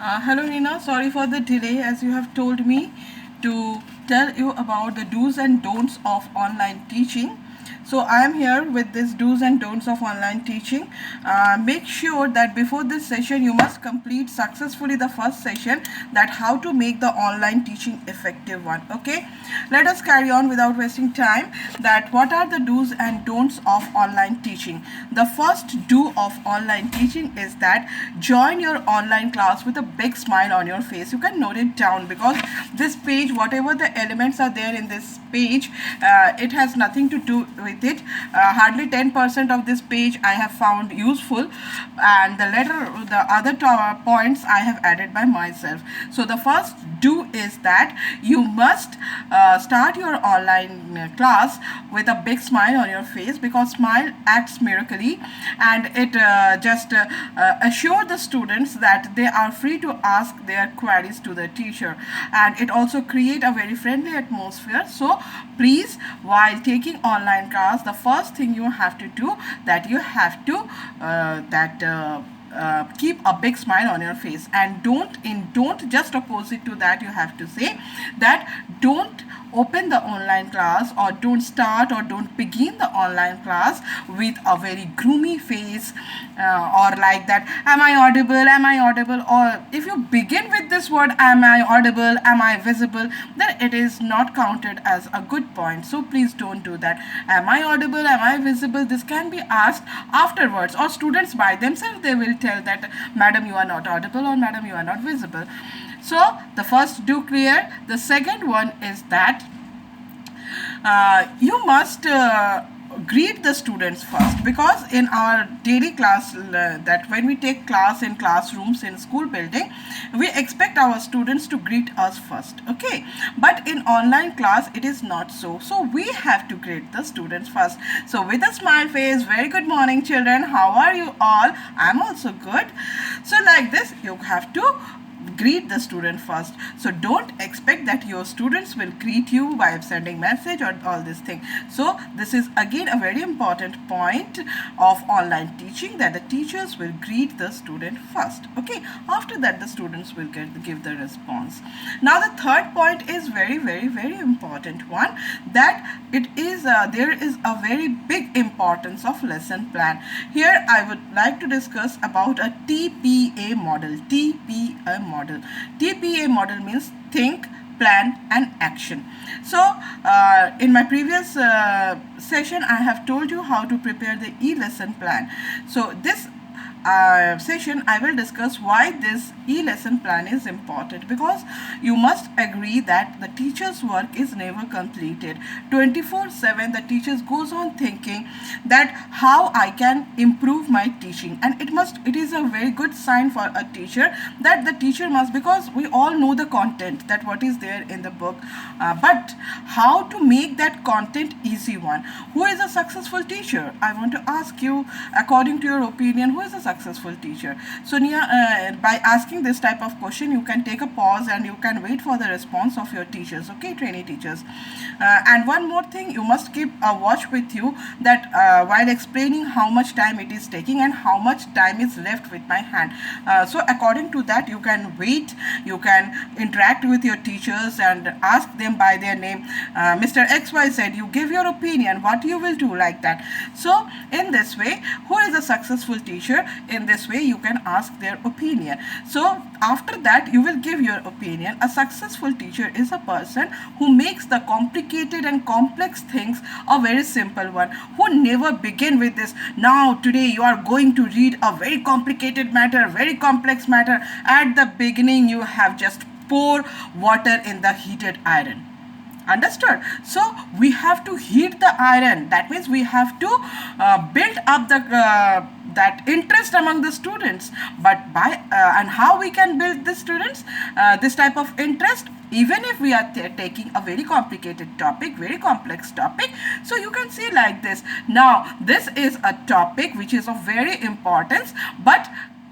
Hello Nina, sorry for the delay as you have told me to tell you about the do's and don'ts of online teaching. So I am here with this do's and don'ts of online teaching. Make sure that before this session you must complete successfully the first session, that how to make the online teaching effective one. Okay, let us carry on without wasting time. That what are the do's and don'ts of online teaching? The first do of online teaching is that join your online class with a big smile on your face. You can note it down because this page, whatever the elements are there in this page, it has nothing to do with it. Hardly 10% of this page I have found useful, and the other points I have added by myself. So the first do is that you must start your online class with a big smile on your face, because smile acts miraculously, and it just assure the students that they are free to ask their queries to the teacher, and it also create a very friendly atmosphere. So please, while taking online class, the first thing you have to do, that you have to keep a big smile on your face, and don't just opposite to that, you have to say that don't open the online class, or don't start or don't begin the online class with a very gloomy face, or like that, am I audible, or if you begin with this word, am I audible, am I visible, then it is not counted as a good point. So please don't do that. Am I audible, am I visible, this can be asked afterwards, or students by themselves, they will tell that madam you are not audible, or madam you are not visible. So the first do clear. The second one is that you must greet the students first, because in our daily class, that when we take class in classrooms in school building, we expect our students to greet us first. Okay, but in online class it is not so. So we have to greet the students first. So with a smile face, very good morning children, how are you all, I'm also good. So like this you have to greet the student first. So don't expect that your students will greet you by sending message or all this thing. So this is again a very important point of online teaching, that the teachers will greet the student first. Okay, after that the students will give the response. Now the third point is very important one, that it is there is a very big importance of lesson plan. Here I would like to discuss about a TPA model. TPA model means think, plan and action. So in my previous session I have told you how to prepare the e-lesson plan. So this session I will discuss why this e-lesson plan is important, because you must agree that the teacher's work is never completed. 24/7 the teachers goes on thinking that how I can improve my teaching, and it is a very good sign for a teacher, that the teacher must, because we all know the content, that what is there in the book, but how to make that content easy one. Who is a successful teacher? I want to ask you, according to your opinion, who is a successful teacher? So by asking this type of question, you can take a pause and you can wait for the response of your teachers. Okay, trainee teachers. And one more thing, you must keep a watch with you, that while explaining how much time it is taking and how much time is left with my hand. So according to that you can wait, you can interact with your teachers and ask them by their name. Mr. XY said, you give your opinion, what you will do, like that. So in this way, who is a successful teacher? In this way you can ask their opinion. So after that you will give your opinion. A successful teacher is a person who makes the complicated and complex things a very simple one, who never begin with this, now today you are going to read a very complicated matter, very complex matter. At the beginning you have just pour water in the heated iron. Understood? So we have to heat the iron. That means we have to build up the that interest among the students. But by and how we can build the students this type of interest, even if we are taking a very complicated topic, very complex topic. So you can see like this. Now this is a topic which is of very importance, but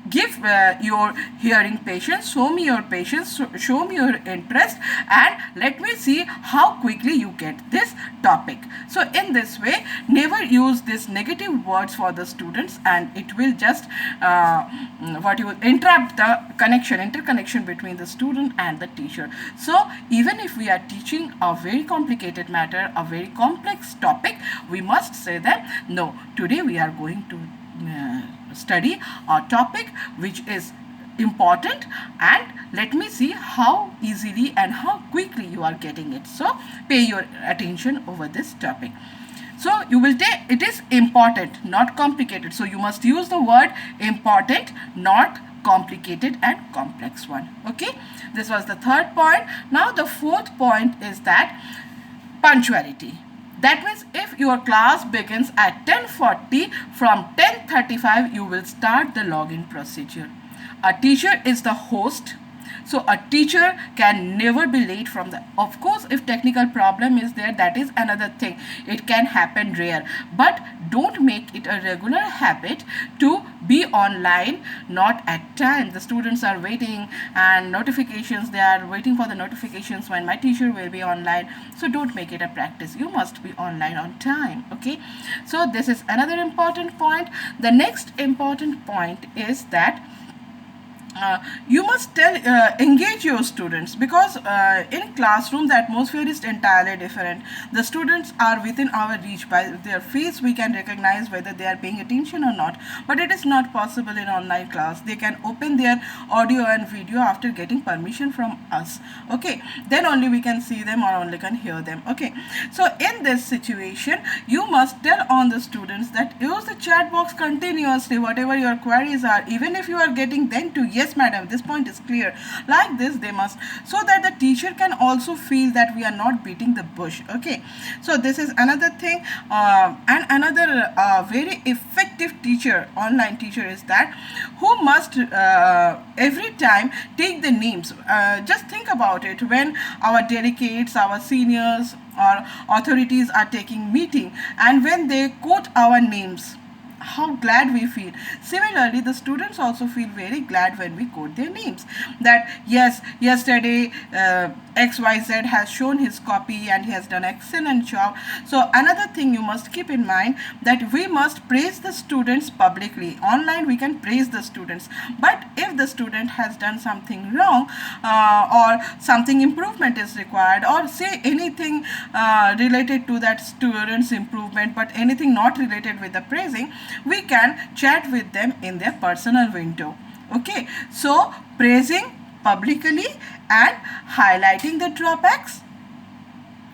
give your hearing patience, show me your patience, show me your interest, and let me see how quickly you get this topic. So in this way, never use this negative words for the students, and it will just interrupt the interconnection between the student and the teacher. So even if we are teaching a very complicated matter, a very complex topic, we must say that no, today we are going to study a topic which is important, and let me see how easily and how quickly you are getting it. So pay your attention over this topic. So you will take, it is important, not complicated. So you must use the word important, not complicated and complex one. Okay, this was the third point. Now the fourth point is that punctuality. That means if your class begins at 10:40, from 10:35 you will start the login procedure. A teacher is the host, so a teacher can never be late from the, of course if technical problem is there, that is another thing, it can happen rare, but don't make it a regular habit to be online not at time. The students are waiting and notifications, they are waiting for the notifications when my teacher will be online. So don't make it a practice, you must be online on time. Okay, so this is another important point. The next important point is that you must engage your students, because in classroom the atmosphere is entirely different. The students are within our reach. By their face we can recognize whether they are paying attention or not, but it is not possible in online class. They can open their audio and video after getting permission from us. Okay, then only we can see them or only can hear them. Okay, so in this situation you must tell on the students that use the chat box continuously, whatever your queries are, even if you are getting then to yes madam, this point is clear, like this they must, so that the teacher can also feel that we are not beating the bush. Okay, so this is another thing. And another very effective teacher, online teacher, is that who must every time take the names. Just think about it, when our delegates, our seniors or authorities are taking meeting, and when they quote our names, how glad we feel. Similarly, the students also feel very glad when we quote their names, that yes, yesterday XYZ has shown his copy and he has done excellent job. So another thing you must keep in mind, that we must praise the students publicly. Online we can praise the students, but if the student has done something wrong, or something improvement is required, or say anything related to that student's improvement but anything not related with the praising, we can chat with them in their personal window. Okay, so praising publicly and highlighting the drawbacks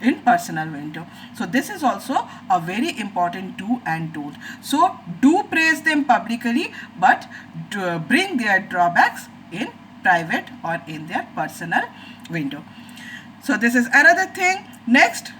in personal window. So this is also a very important do and don't. So do praise them publicly, but bring their drawbacks in private or in their personal window. So this is another thing. Next,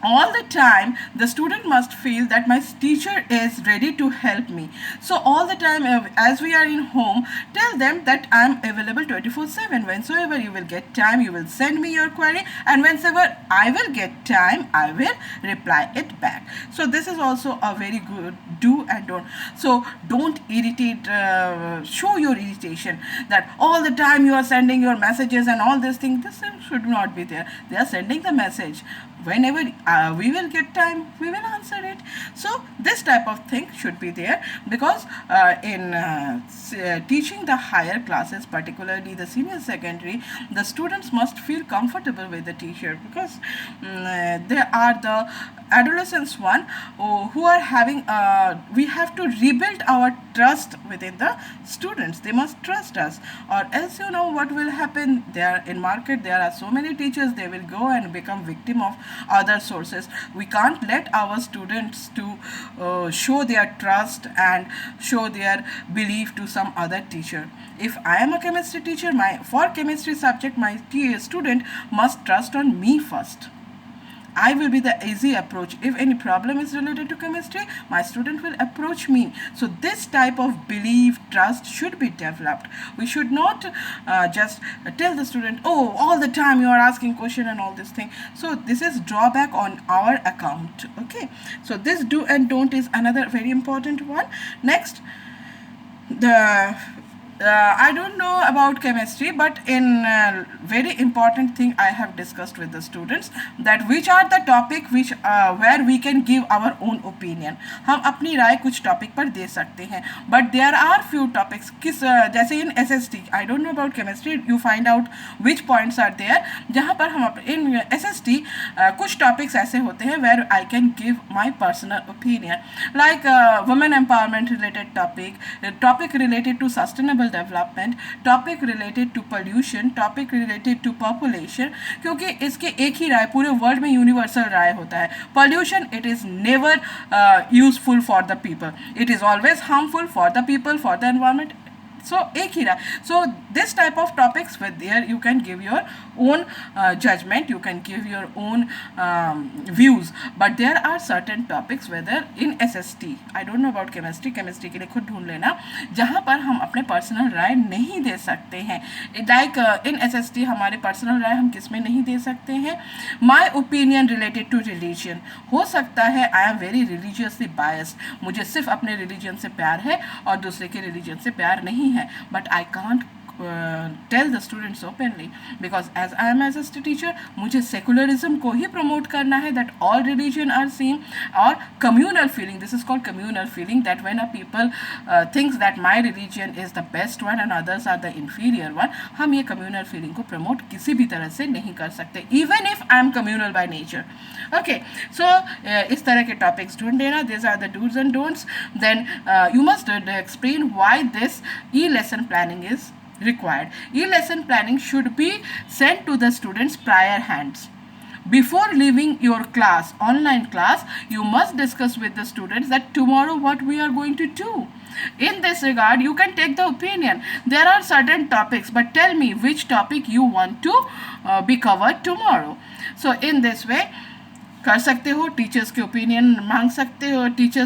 all the time the student must feel that my teacher is ready to help me. So all the time, as we are in home, tell them that I am available 24/7. Whensoever you will get time, you will send me your query, and whenever I will get time, I will reply it back. So this is also a very good do and don't. So don't irritate, show your irritation that all the time you are sending your messages and all these things. This should not be there. They are sending the message. Whenever we will get time, we will answer it. So this type of thing should be there, because in teaching the higher classes, particularly the senior secondary, the students must feel comfortable with the teacher, because they are the adolescents one who are having we have to rebuild our trust within the students. They must trust us, or else you know what will happen. There in market there are so many teachers, they will go and become victim of other sources. We can't let our students to show their trust and show their belief to some other teacher. If I am a chemistry teacher, for chemistry subject my student must trust on me first. I will be the easy approach. If any problem is related to chemistry, my student will approach me. So this type of belief, trust should be developed. We should not just tell the student, oh, all the time you are asking question and all this thing. So this is drawback on our account. Okay, so this do and don't is another very important one. Next, the I don't know about chemistry, but in very important thing I have discussed with the students that which are the topic which where we can give our own opinion. हम अपनी राय कुछ topic पर दे सकते हैं, but there are few topics किस जैसे in SST, I don't know about chemistry, you find out which points are there, जहाँ पर हम in SST कुछ topics ऐसे होते हैं where I can give my personal opinion, like women empowerment related topic, topic related to sustainable development, topic related to pollution, topic related to population, क्योंकि इसके एक ही राय पूरे वर्ल्ड में यूनिवर्सल राय होता है. Pollution it is never useful for the people, it is always harmful for the people, for the environment. So ek hi raha. So this type of topics with there you can give your own judgment, you can give your own views, but there are certain topics whether in SST, I don't know about chemistry, chemistry के लिए खुद ढूंढ लेना, जहाँ पर हम अपने personal राय नहीं दे सकते हैं. लाइक इन SST हमारे पर्सनल राय हम किस में नहीं दे सकते हैं. My opinion related to religion, हो सकता है I am very religiously biased, मुझे सिर्फ अपने रिलीजन से प्यार है और दूसरे के रिलीजन से प्यार नहीं है, but I can't tell the students openly because as I am as a teacher मुझे secularism को ही promote करना है, that all religion are same, or communal feeling, this is called communal feeling, that when a people thinks that my religion is the best one and others are the inferior one, हम ये communal feeling को promote किसी भी तरह से नहीं कर सकते, even if I am communal by nature. Okay, so इस तरह के topics ढूंढ लेना, these are the do's and don'ts. Then you must explain why this e-lesson planning is required. E-lesson planning should be sent to the students prior hands. Before leaving your class, online class, you must discuss with the students that tomorrow what we are going to do. In this regard, you can take the opinion. There are certain topics, but tell me which topic you want to be covered tomorrow. So in this way, कर सकते हो, teachers के opinion मांग सकते हो, teachers